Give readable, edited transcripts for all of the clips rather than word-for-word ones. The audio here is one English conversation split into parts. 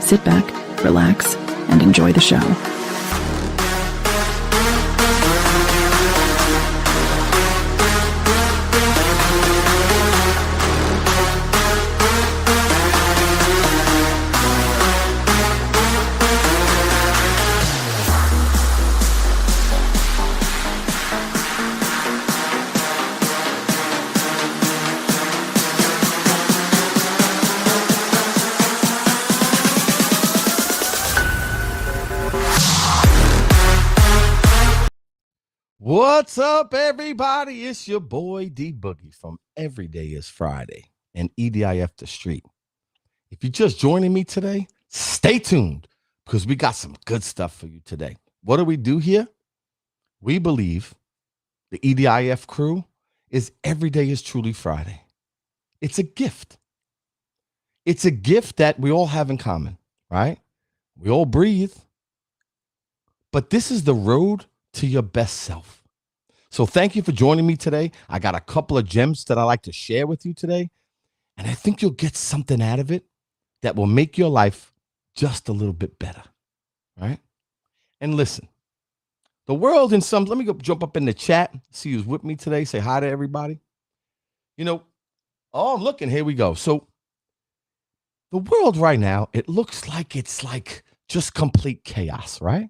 Sit back, relax, and enjoy the show. What's up, everybody? It's your boy D Boogie from Every Day is Friday and EDIF The St. If you're just joining me today, stay tuned because we got some good stuff for you today. What do we do here? We believe the EDIF crew is Every Day is Truly Friday. It's a gift. It's a gift that we all have in common, right? We all breathe. But this is the road to your best self. So thank you for joining me today. I got a couple of gems that I like to share with you today, and I think you'll get something out of it that will make your life just a little bit better, right? And listen, the world in some, let me go jump up in the chat, see who's with me today, say hi to everybody. I'm looking, here we go. So the world right now, it looks like it's like just complete chaos, right?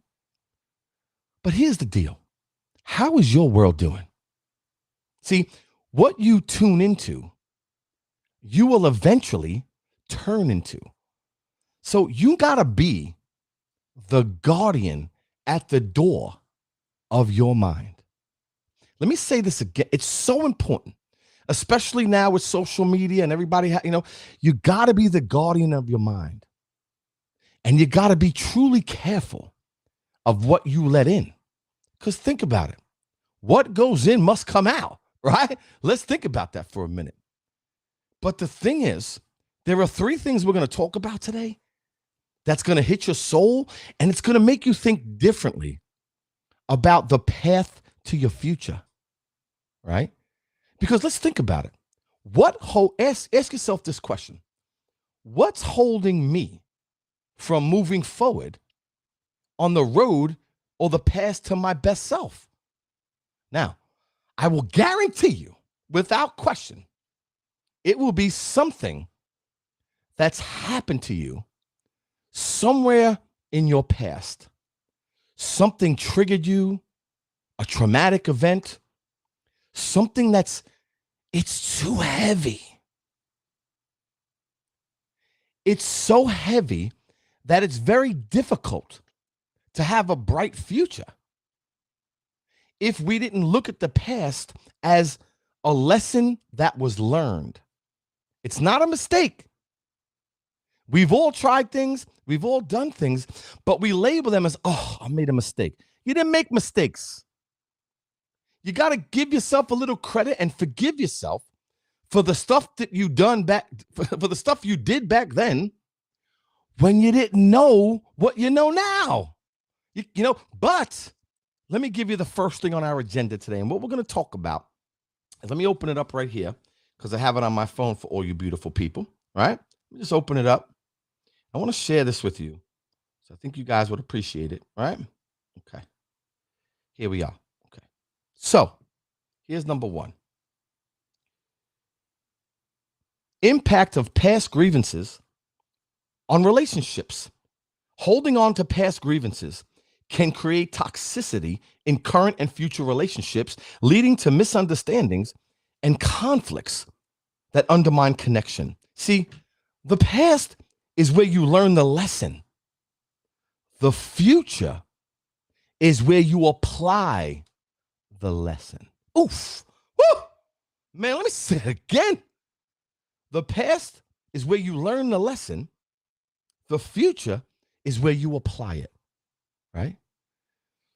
But here's the deal. How is your world doing? See, what you tune into, you will eventually turn into. So you got to be the guardian at the door of your mind. Let me say this again. It's so important, especially now with social media and everybody, you got to be the guardian of your mind. And you got to be truly careful of what you let in. Because think about it. What goes in must come out, right? Let's think about that for a minute. But the thing is, there are three things we're going to talk about today that's going to hit your soul, and it's going to make you think differently about the path to your future, right? Because let's think about it. Ask yourself this question. What's holding me from moving forward on the road or the path to my best self? Now, I will guarantee you, without question, it will be something that's happened to you somewhere in your past. Something triggered you, a traumatic event, something it's too heavy. It's so heavy that it's very difficult to have a bright future if we didn't look at the past as a lesson that was learned. It's not a mistake. We've all tried things, we've all done things, but we label them as, I made a mistake. You didn't make mistakes. You got to give yourself a little credit and forgive yourself for the stuff that you for the stuff you did back then when you didn't know what you know now. But let me give you the first thing on our agenda today. And what we're going to talk about, and let me open it up right here because I have it on my phone for all you beautiful people, right? Let me just open it up. I want to share this with you. So I think you guys would appreciate it, right? Okay. Here we are. Okay. So here's number one. Impact of past grievances on relationships. Holding on to past grievances can create toxicity in current and future relationships, leading to misunderstandings and conflicts that undermine connection. See, the past is where you learn the lesson. The future is where you apply the lesson. Oof. Woo! Man, let me say it again. The past is where you learn the lesson. The future is where you apply it, right?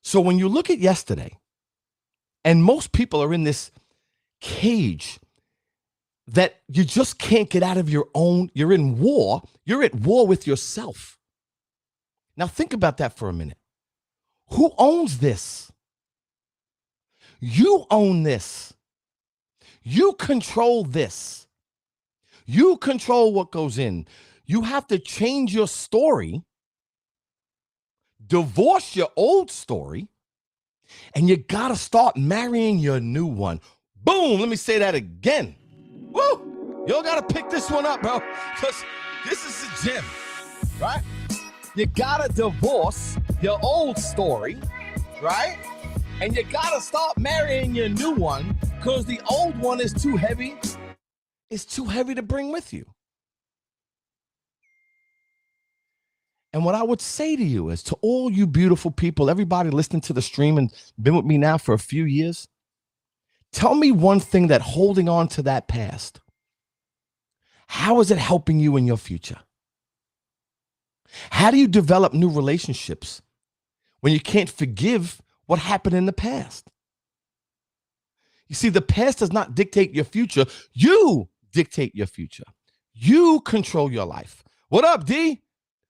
So when you look at yesterday, and most people are in this cage that you just can't get out of your own, you're in war, you're at war with yourself. Now think about that for a minute. Who owns this? You own this. You control this. You control what goes in. You have to change your story, divorce your old story, and you got to start marrying your new one. Boom. Let me say that again. Woo. Y'all got to pick this one up, bro, because this is the gym, right? You got to divorce your old story, right? And you got to start marrying your new one because the old one is too heavy. It's too heavy to bring with you. And what I would say to you is, to all you beautiful people, everybody listening to the stream and been with me now for a few years, tell me one thing that holding on to that past, how is it helping you in your future? How do you develop new relationships when you can't forgive what happened in the past? You see, the past does not dictate your future. You dictate your future. You control your life. What up, D?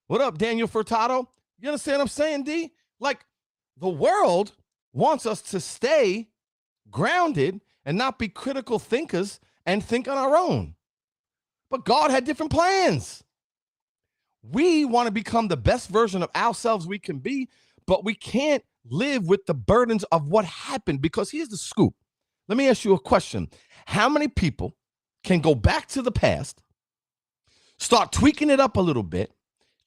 What up, Daniel Furtado? You understand what I'm saying, D? Like, the world wants us to stay grounded and not be critical thinkers and think on our own. But God had different plans. We want to become the best version of ourselves we can be, but we can't live with the burdens of what happened, because here's the scoop. Let me ask you a question. How many people can go back to the past, start tweaking it up a little bit,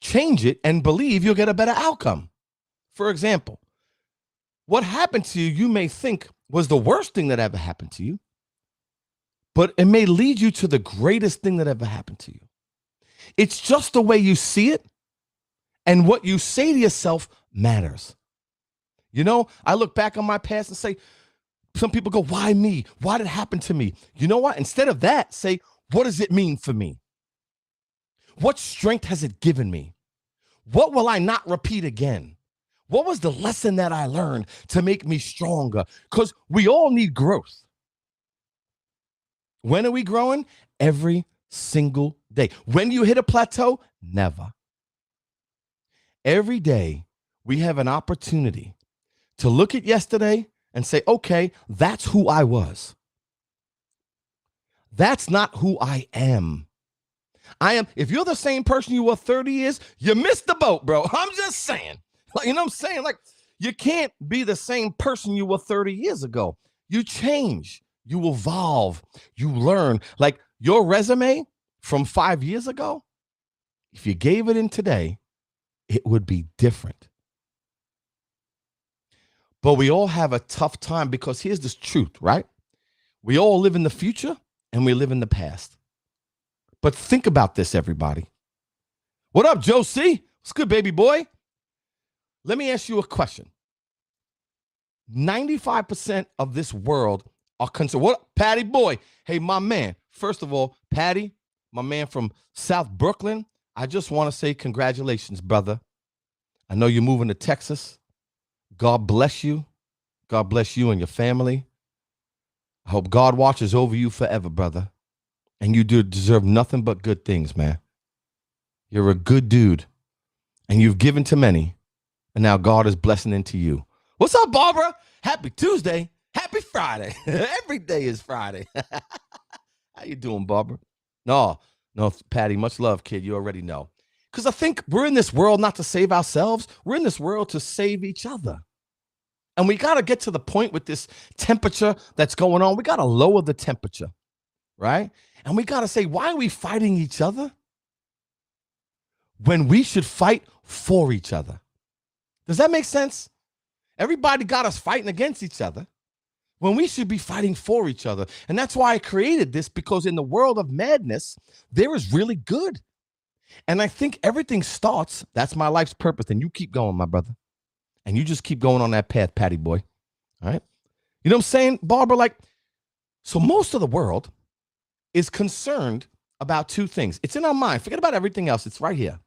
change it, and believe you'll get a better outcome? For example, what happened to you, you may think was the worst thing that ever happened to you, but it may lead you to the greatest thing that ever happened to you. It's just the way you see it, and what you say to yourself matters. You know, I look back on my past and say, some people go, why me? Why did it happen to me? You know what? Instead of that, say, what does it mean for me? What strength has it given me? What will I not repeat again? What was the lesson that I learned to make me stronger? Because we all need growth. When are we growing? Every single day. When you hit a plateau? Never. Every day we have an opportunity to look at yesterday and say, okay, that's who I was. That's not who I am. If you're the same person you were 30 years, you missed the boat, bro. I'm just saying. Like, you know what I'm saying? Like, you can't be the same person you were 30 years ago. You change, you evolve, you learn. Like, your resume from 5 years ago, if you gave it in today, it would be different. But we all have a tough time, because here's the truth, right? We all live in the future and we live in the past. But think about this, everybody. What up, Joe C? What's good, baby boy? Let me ask you a question. 95% of this world are concerned. What up, Patty boy? Hey, my man. First of all, Patty, my man from South Brooklyn, I just want to say congratulations, brother. I know you're moving to Texas. God bless you. God bless you and your family. I hope God watches over you forever, brother. And you do deserve nothing but good things, man. You're a good dude. And you've given to many. And now God is blessing into you. What's up, Barbara? Happy Tuesday. Happy Friday. Every day is Friday. How you doing, Barbara? No, Patty, much love, kid. You already know. Because I think we're in this world not to save ourselves. We're in this world to save each other. And we got to get to the point with this temperature that's going on. We got to lower the temperature, right? And we got to say, why are we fighting each other when we should fight for each other? Does that make sense? Everybody got us fighting against each other when we should be fighting for each other. And that's why I created this, because in the world of madness, there is really good. And I think everything starts, that's my life's purpose. And you keep going, my brother. And you just keep going on that path, Patty boy. All right. You know what I'm saying, Barbara? Like, so most of the world is concerned about two things. It's in our mind. Forget about everything else. It's right here.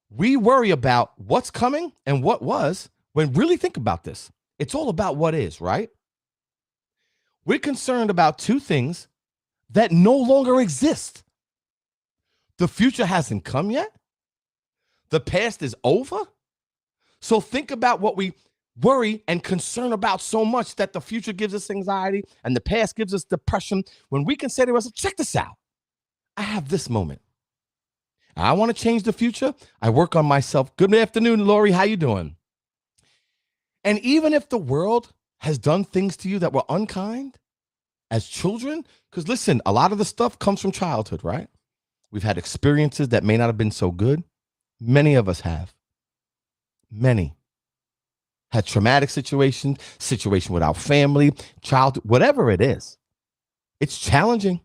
We worry about what's coming and what was, when really think about this. It's all about what is, right? We're concerned about two things that no longer exist. The future hasn't come yet. The past is over. So think about what we worry and concern about so much, that the future gives us anxiety and the past gives us depression, when we can say to ourselves, check this out. I have this moment. I want to change the future. I work on myself. Good afternoon, Lori. How you doing? And even if the world has done things to you that were unkind as children, because listen, a lot of the stuff comes from childhood, right? We've had experiences that may not have been so good. Many of us have. Many. Had traumatic situation with our family, child, whatever it is. It's challenging.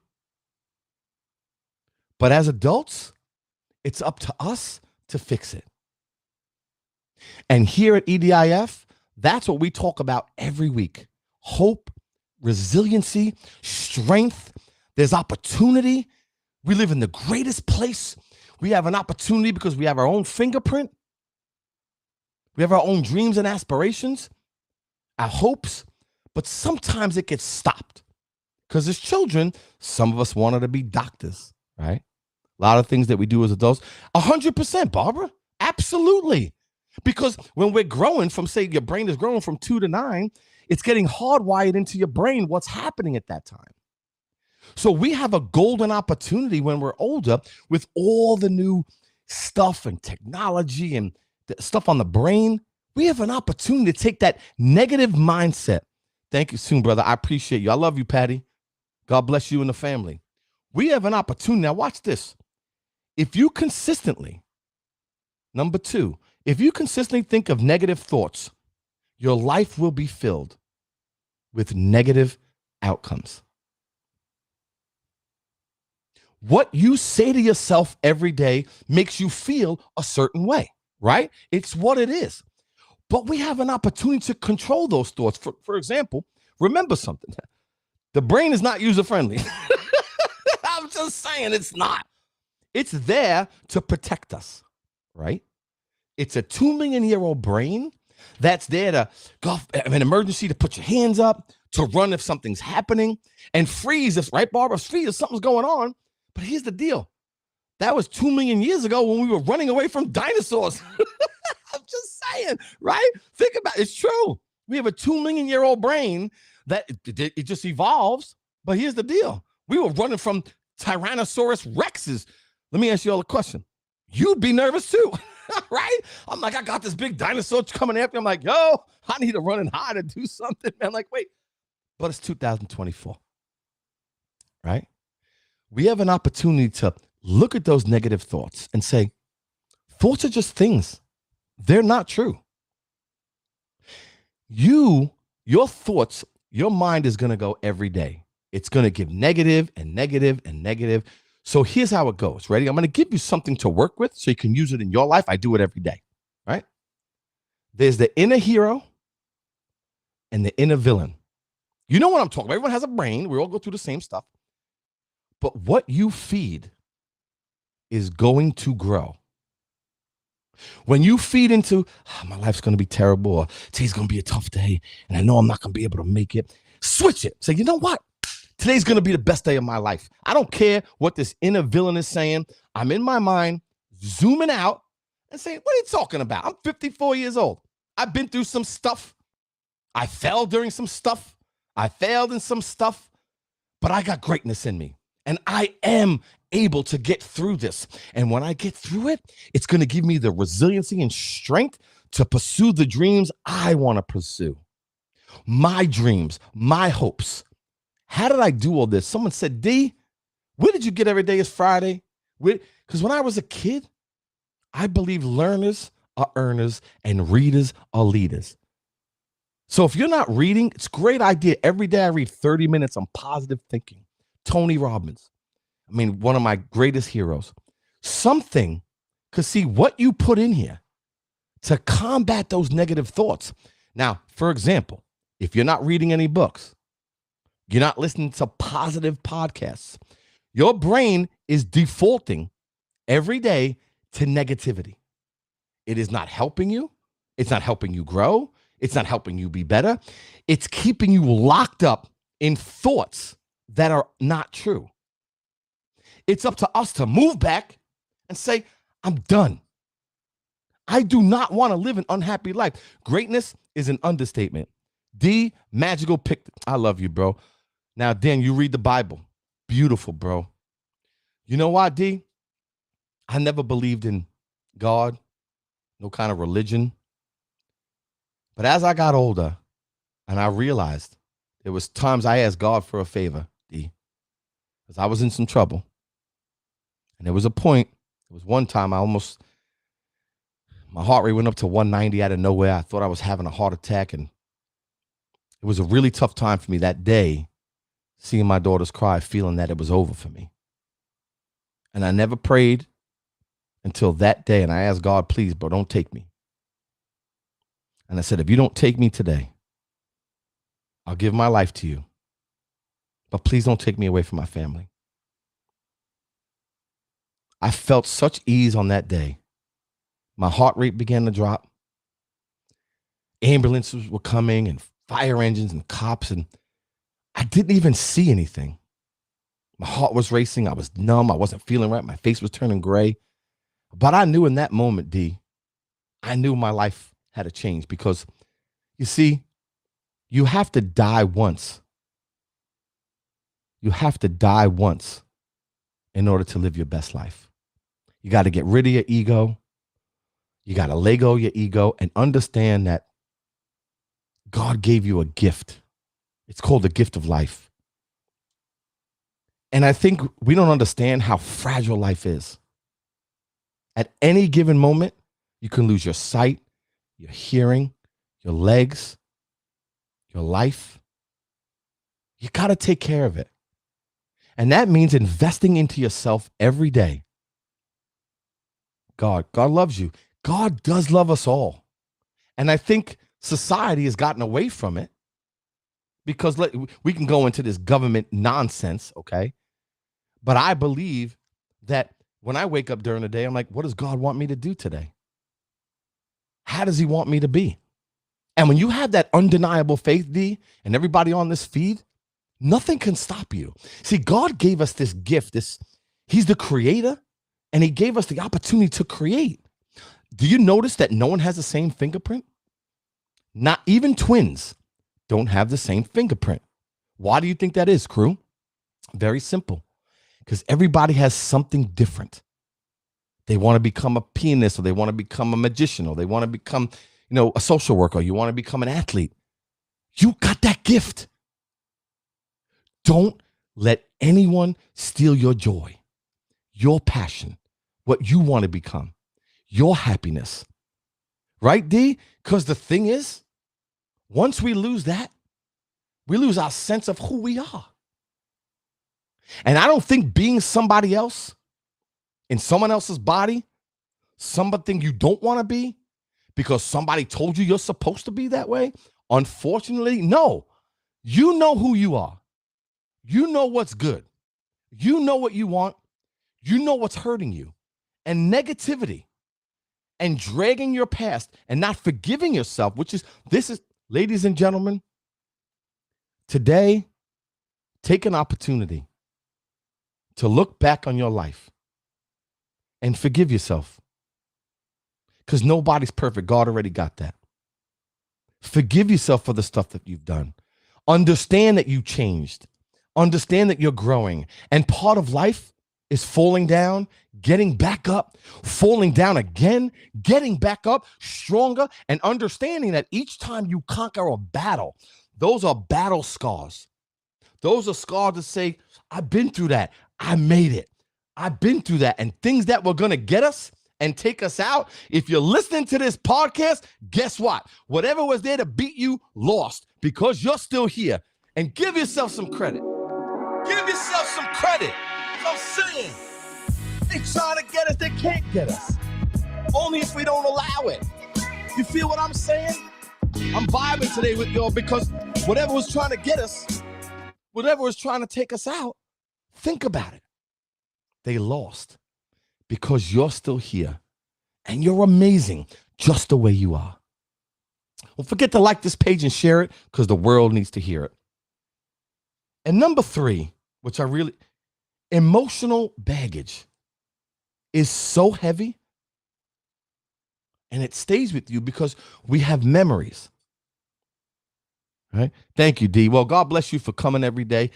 But as adults, it's up to us to fix it. And here at EDIF, that's what we talk about every week. Hope, resiliency, strength. There's opportunity. We live in the greatest place. We have an opportunity because we have our own fingerprint. We have our own dreams and aspirations, our hopes, but sometimes it gets stopped because as children, some of us wanted to be doctors, right? A lot of things that we do as adults, 100%, Barbara, absolutely. Because when we're growing from, say, your brain is growing from 2 to 9, it's getting hardwired into your brain what's happening at that time. So we have a golden opportunity when we're older with all the new stuff and technology and the stuff on the brain. We have an opportunity to take that negative mindset. Thank you soon, brother. I appreciate you. I love you, Patty. God bless you and the family. We have an opportunity. Now watch this. If you consistently, number 2, if you consistently think of negative thoughts, your life will be filled with negative outcomes. What you say to yourself every day makes you feel a certain way, right? It's what it is. But we have an opportunity to control those thoughts. For example, remember something. The brain is not user-friendly. I'm just saying it's not. It's there to protect us, right? It's a 2-million-year-old brain that's there to go in an emergency, to put your hands up, to run if something's happening, and freeze if, right, Barbara? Freeze if something's going on. But here's the deal. That was 2 million years ago when we were running away from dinosaurs. I'm just saying, right? Think about it. It's true. We have a 2-million-year-old brain that it just evolves. But here's the deal. We were running from Tyrannosaurus Rexes. Let me ask you all a question. You'd be nervous too, right? I'm like, I got this big dinosaur coming after me. I'm like, yo, I need to run and hide and do something. Man, like, wait. But it's 2024, right? We have an opportunity to look at those negative thoughts and say, thoughts are just things. They're not true. Your thoughts, your mind is going to go every day. It's going to give negative and negative and negative. So here's how it goes. Ready? I'm going to give you something to work with so you can use it in your life. I do it every day, right? There's the inner hero and the inner villain. You know what I'm talking about. Everyone has a brain. We all go through the same stuff. But what you feed is going to grow. When you feed into, my life's going to be terrible, or today's going to be a tough day, and I know I'm not going to be able to make it, switch it. Say, you know what? Today's going to be the best day of my life. I don't care what this inner villain is saying. I'm in my mind, zooming out and saying, what are you talking about? I'm 54 years old. I've been through some stuff. I fell during some stuff. I failed in some stuff, but I got greatness in me. And I am able to get through this. And when I get through it, it's going to give me the resiliency and strength to pursue the dreams I want to pursue. My dreams, my hopes. How did I do all this? Someone said, D, where did you get every day is Friday? Because when I was a kid, I believe learners are earners and readers are leaders. So if you're not reading, it's a great idea. Every day I read 30 minutes on positive thinking. Tony Robbins. I mean, one of my greatest heroes. Something, because see what you put in here to combat those negative thoughts. Now, for example, if you're not reading any books, you're not listening to positive podcasts, your brain is defaulting every day to negativity. It is not helping you. It's not helping you grow. It's not helping you be better. It's keeping you locked up in thoughts that are not true. It's up to us to move back and say, I'm done. I do not want to live an unhappy life. Greatness is an understatement. D, magical pick. I love you, bro. Now, Dan, you read the Bible. Beautiful, bro. You know why, D? I never believed in God, no kind of religion. But as I got older and I realized there was times I asked God for a favor, D, because I was in some trouble. And there was a point, there was one time my heart rate went up to 190 out of nowhere. I thought I was having a heart attack. And it was a really tough time for me that day, seeing my daughters cry, feeling that it was over for me. And I never prayed until that day. And I asked God, please, bro, don't take me. And I said, if you don't take me today, I'll give my life to you. But please don't take me away from my family. I felt such ease on that day. My heart rate began to drop. Ambulances were coming and fire engines and cops, and I didn't even see anything. My heart was racing. I was numb. I wasn't feeling right. My face was turning gray. But I knew in that moment, D, I knew my life had to change because, you see, you have to die once. You have to die once in order to live your best life. You got to get rid of your ego. You got to let go of your ego and understand that God gave you a gift. It's called the gift of life. And I think we don't understand how fragile life is. At any given moment, you can lose your sight, your hearing, your legs, your life. You got to take care of it. And that means investing into yourself every day. God loves you. God does love us all. And I think society has gotten away from it because we can go into this government nonsense, okay? But I believe that when I wake up during the day, I'm like, what does God want me to do today? How does he want me to be? And when you have that undeniable faith, D, and everybody on this feed, nothing can stop you. See, God gave us this gift. He's the creator, and he gave us the opportunity to create. Do you notice that no one has the same fingerprint? Not even twins don't have the same fingerprint. Why do you think that is, crew? Very simple. Because everybody has something different. They want to become a pianist, or they want to become a magician, or they want to become, a social worker, or you want to become an athlete. You got that gift. Don't let anyone steal your joy, your passion, what you want to become, your happiness. Right, D? Because the thing is, once we lose that, we lose our sense of who we are. And I don't think being somebody else in someone else's body, something you don't want to be because somebody told you you're supposed to be that way, unfortunately, no. You know who you are. You know what's good. You know what you want. You know what's hurting you. And negativity and dragging your past and not forgiving yourself, this is, ladies and gentlemen, today, take an opportunity to look back on your life and forgive yourself. Because nobody's perfect. God already got that. Forgive yourself for the stuff that you've done. Understand that you changed. Understand that you're growing. And part of life is falling down, getting back up, falling down again, getting back up stronger, and understanding that each time you conquer a battle, those are battle scars. Those are scars that say, I've been through that. I made it. I've been through that. And things that were going to get us and take us out. If you're listening to this podcast, guess what? Whatever was there to beat you, lost, because you're still here. And give yourself some credit. Give yourself some credit. I'm saying, they trying to get us, they can't get us. Only if we don't allow it. You feel what I'm saying? I'm vibing today with y'all because whatever was trying to get us, whatever was trying to take us out, think about it. They lost because you're still here and you're amazing just the way you are. Don't forget to like this page and share it because the world needs to hear it. And number 3, which emotional baggage is so heavy and it stays with you because we have memories. Right? Thank you, D. Well, God bless you for coming every day.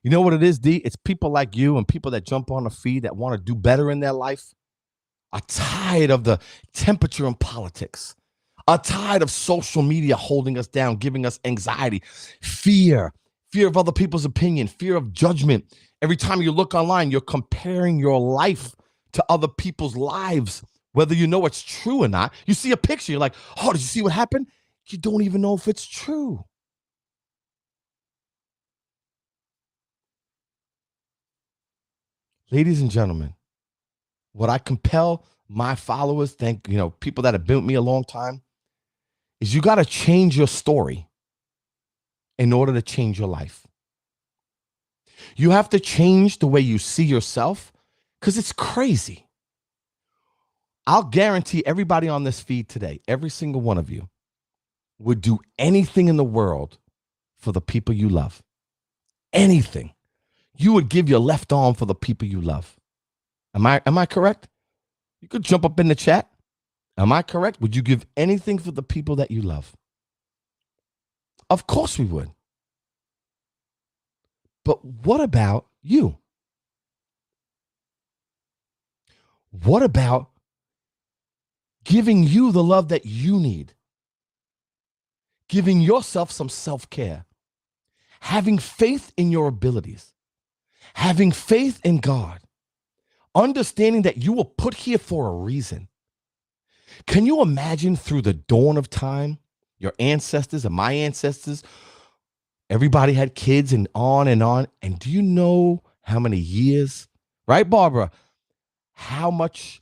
You know what it is, D? It's people like you and people that jump on the feed that want to do better in their life. are tired of the temperature in politics, are tired of social media holding us down, giving us anxiety, fear of other people's opinion, fear of judgment. Every time you look online, you're comparing your life to other people's lives, whether you know it's true or not. You see a picture, you're like, oh, did you see what happened? You don't even know if it's true. Ladies and gentlemen, what I compel my followers, people that have been with me a long time, is you got to change your story in order to change your life. You have to change the way you see yourself, because it's crazy. I'll guarantee everybody on this feed today, every single one of you, would do anything in the world for the people you love. Anything. You would give your left arm for the people you love. Am I correct? You could jump up in the chat. Am I correct? Would you give anything for the people that you love? Of course we would. But what about you? What about giving you the love that you need? Giving yourself some self-care. Having faith in your abilities. Having faith in God. Understanding that you were put here for a reason. Can you imagine through the dawn of time, your ancestors and my ancestors, everybody had kids and on and on. And do you know how many years, right, Barbara? How much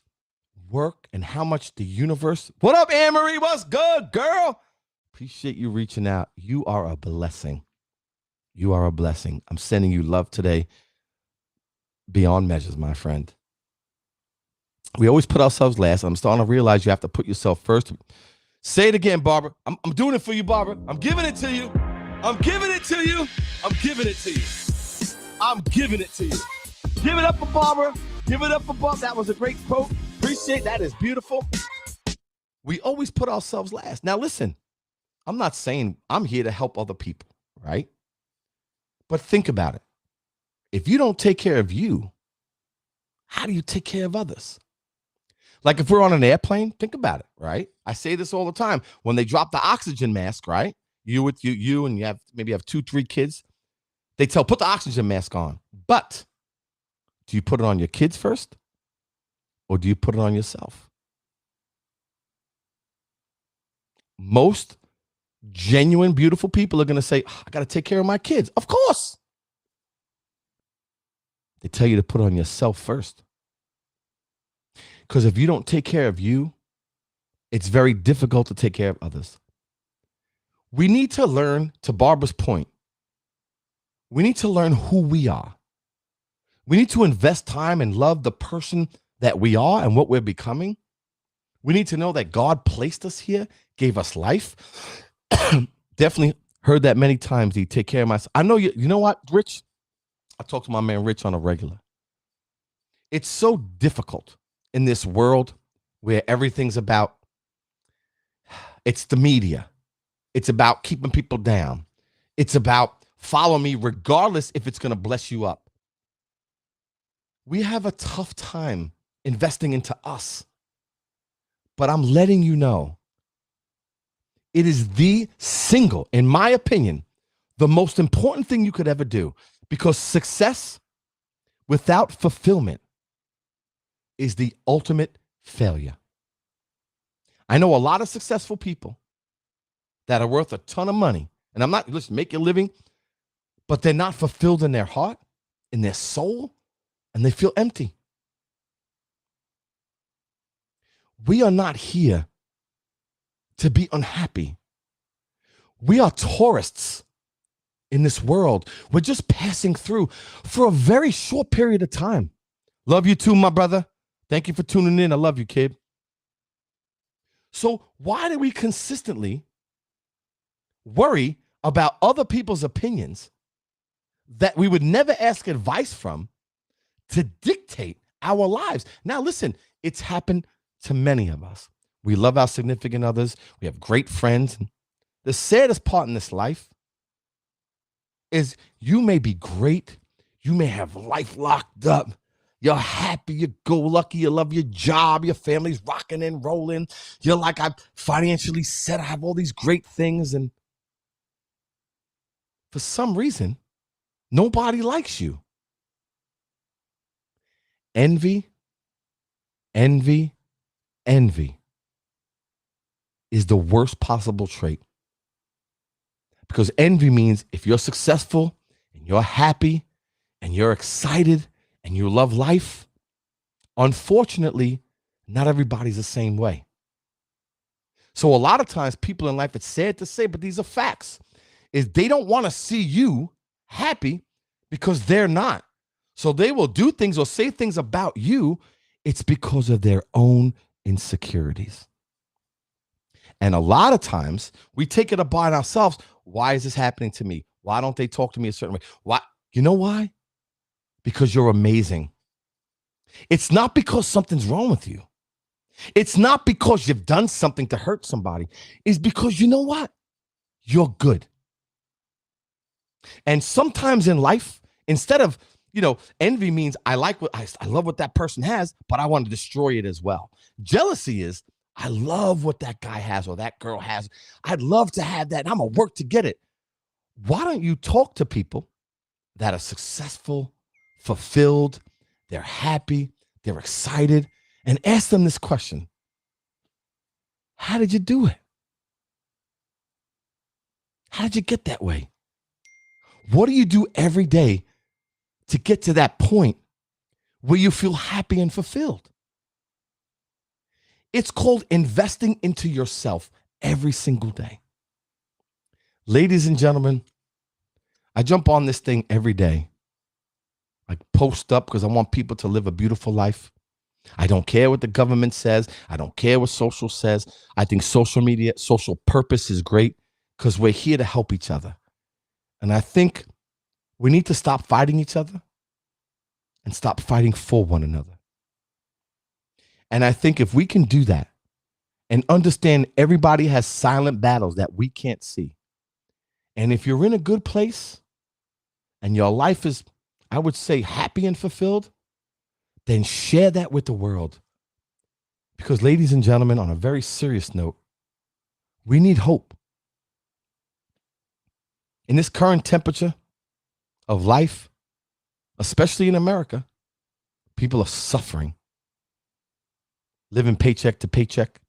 work and how much the universe. What up, Anne-Marie? What's good, girl? Appreciate you reaching out. You are a blessing. You are a blessing. I'm sending you love today beyond measures, my friend. We always put ourselves last. I'm starting to realize you have to put yourself first. Say it again, Barbara. I'm doing it for you, Barbara. I'm giving it to you. I'm giving it to you. I'm giving it to you. I'm giving it to you. Give it up for Barbara. Give it up for Bob. That was a great quote. Appreciate that. Is beautiful. We always put ourselves last. Now, listen, I'm not saying I'm here to help other people, right? But think about it. If you don't take care of you, how do you take care of others? Like if we're on an airplane, think about it, right? I say this all the time. When they drop the oxygen mask, right? You and you have maybe 2-3 kids. They put the oxygen mask on. But do you put it on your kids first? Or do you put it on yourself? Most genuine, beautiful people are going to say, I got to take care of my kids. Of course. They tell you to put it on yourself first. Because if you don't take care of you, it's very difficult to take care of others. We need to learn, to Barbara's point, we need to learn who we are. We need to invest time and love the person that we are and what we're becoming. We need to know that God placed us here, gave us life. Definitely heard that many times. He take care of myself. I know you know what, Rich? I talk to my man Rich on a regular. It's so difficult in this world where everything's about, it's the media. It's about keeping people down. It's about follow me regardless if it's going to bless you up. We have a tough time investing into us. But I'm letting you know, it is the single, in my opinion, the most important thing you could ever do, because success without fulfillment is the ultimate failure. I know a lot of successful people that are worth a ton of money, and I'm not, listen, make your living, but they're not fulfilled in their heart, in their soul, and they feel empty. We are not here to be unhappy. We are tourists in this world. We're just passing through for a very short period of time. Love you too, my brother. Thank you for tuning in. I love you, kid. So why do we consistently worry about other people's opinions that we would never ask advice from to dictate our lives? Now, listen, it's happened to many of us. We love our significant others. We have great friends. The saddest part in this life is you may be great. You may have life locked up. You're happy, you're go-lucky, you love your job, your family's rocking and rolling. You're like, I'm financially set, I have all these great things. And for some reason, nobody likes you. Envy, envy, envy is the worst possible trait. Because envy means if you're successful and you're happy and you're excited and you love life, unfortunately, not everybody's the same way. So a lot of times people in life, it's sad to say, but these are facts, is they don't want to see you happy because they're not. So they will do things or say things about you. It's because of their own insecurities. And a lot of times we take it upon ourselves. Why is this happening to me? Why don't they talk to me a certain way? Why? You know why? Because you're amazing. It's not because something's wrong with you. It's not because you've done something to hurt somebody. It's because you know what? You're good. And sometimes in life, instead of, envy means I love what that person has, but I want to destroy it as well. Jealousy is I love what that guy has or that girl has. I'd love to have that. And I'm going to work to get it. Why don't you talk to people that are successful, fulfilled, they're happy, they're excited, and ask them this question. How did you do it? How did you get that way? What do you do every day to get to that point where you feel happy and fulfilled? It's called investing into yourself every single day. Ladies and gentlemen, I jump on this thing every day. I post up because I want people to live a beautiful life. I don't care what the government says. I don't care what social says. I think social media, social purpose is great because we're here to help each other. And I think we need to stop fighting each other and stop fighting for one another. And I think if we can do that and understand everybody has silent battles that we can't see. And if you're in a good place and your life is, I would say, happy and fulfilled, then share that with the world. Because, ladies and gentlemen, on a very serious note, we need hope. In this current temperature of life, especially in America, people are suffering, living paycheck to paycheck.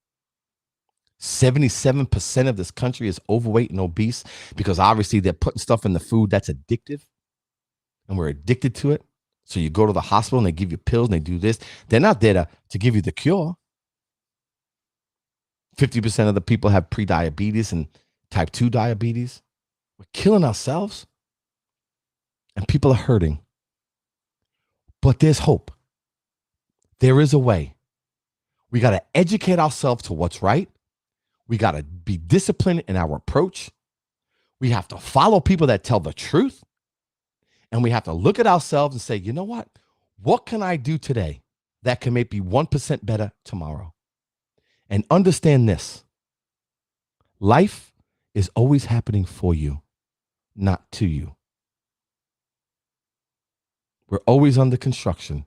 77% of this country is overweight and obese because obviously they're putting stuff in the food that's addictive and we're addicted to it. So you go to the hospital and they give you pills and they do this. They're not there to give you the cure. 50% of the people have pre-diabetes and type 2 diabetes. We're killing ourselves and people are hurting. But there's hope. There is a way. We got to educate ourselves to what's right. We got to be disciplined in our approach. We have to follow people that tell the truth. And we have to look at ourselves and say, you know what? What can I do today that can make me 1% better tomorrow? And understand this. Life is always happening for you, not to you. We're always under construction.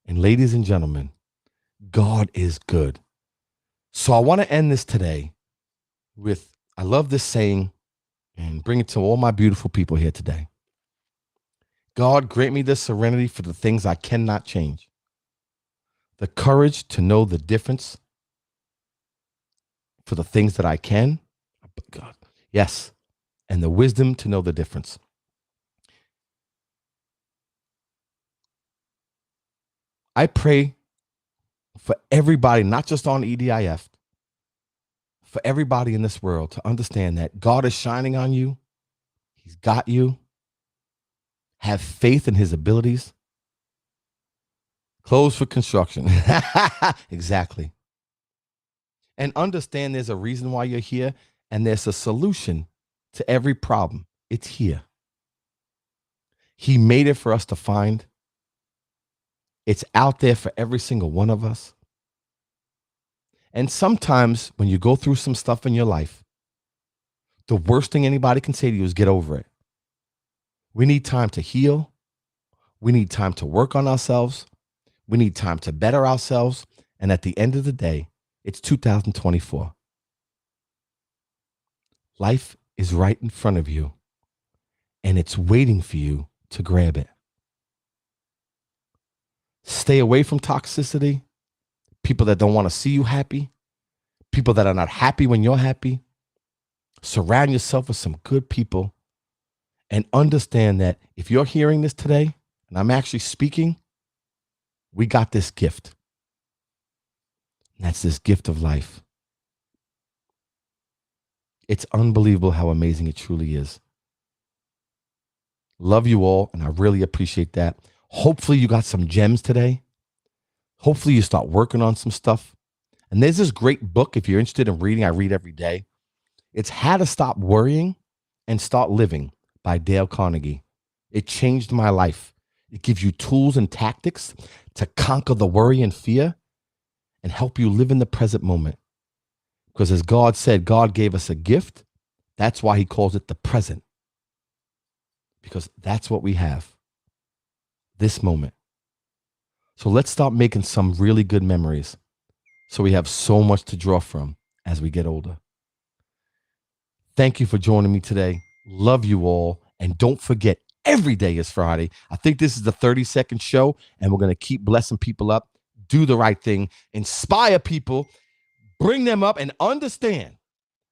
And ladies and gentlemen, God is good. So I want to end this today with, I love this saying and bring it to all my beautiful people here today. God, grant me the serenity for the things I cannot change, the courage to know the difference for the things that I can. God, yes, and the wisdom to know the difference. I pray for everybody, not just on EDIF, for everybody in this world to understand that God is shining on you. He's got you. Have faith in his abilities. Close for construction. Exactly. And understand there's a reason why you're here and there's a solution to every problem. It's here. He made it for us to find. It's out there for every single one of us. And sometimes when you go through some stuff in your life, the worst thing anybody can say to you is get over it. We need time to heal. We need time to work on ourselves. We need time to better ourselves. And at the end of the day, it's 2024. Life is right in front of you, and it's waiting for you to grab it. Stay away from toxicity, people that don't want to see you happy, people that are not happy when you're happy. Surround yourself with some good people and understand that if you're hearing this today, and I'm actually speaking, we got this gift. And that's this gift of life. It's unbelievable how amazing it truly is. Love you all, and I really appreciate that. Hopefully you got some gems today. Hopefully you start working on some stuff. And there's this great book, if you're interested in reading, I read every day. It's How to Stop Worrying and Start Living by Dale Carnegie. It changed my life. It gives you tools and tactics to conquer the worry and fear and help you live in the present moment. Because as God said, God gave us a gift. That's why he calls it the present. Because that's what we have, this moment. So let's start making some really good memories so we have so much to draw from as we get older. Thank you for joining me today. Love you all. And don't forget, every day is Friday. I think this is the 30-second show, and we're going to keep blessing people up, do the right thing, inspire people, bring them up, and understand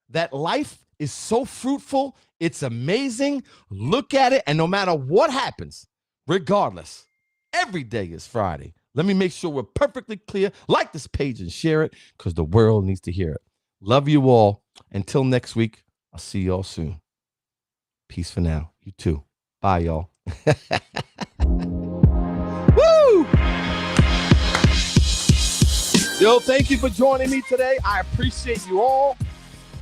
that life is so fruitful. It's amazing. Look at it. And no matter what happens, regardless, every day is Friday. Let me make sure we're perfectly clear. Like this page and share it because the world needs to hear it. Love you all. Until next week, I'll see y'all soon. Peace for now. You too. Bye, y'all. Woo! Yo, thank you for joining me today. I appreciate you all.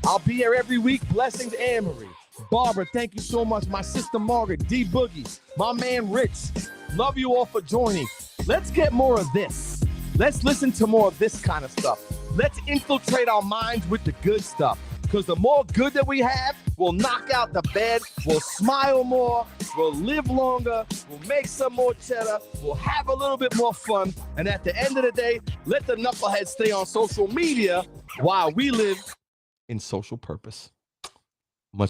I'll be here every week. Blessings, Anne-Marie. Barbara, thank you so much. My sister Margaret, D Boogie, my man Rich. Love you all for joining. Let's get more of this. Let's listen to more of this kind of stuff. Let's infiltrate our minds with the good stuff. Because the more good that we have, we'll knock out the bad, we'll smile more, we'll live longer, we'll make some more cheddar, we'll have a little bit more fun. And at the end of the day, let the knuckleheads stay on social media while we live in social purpose.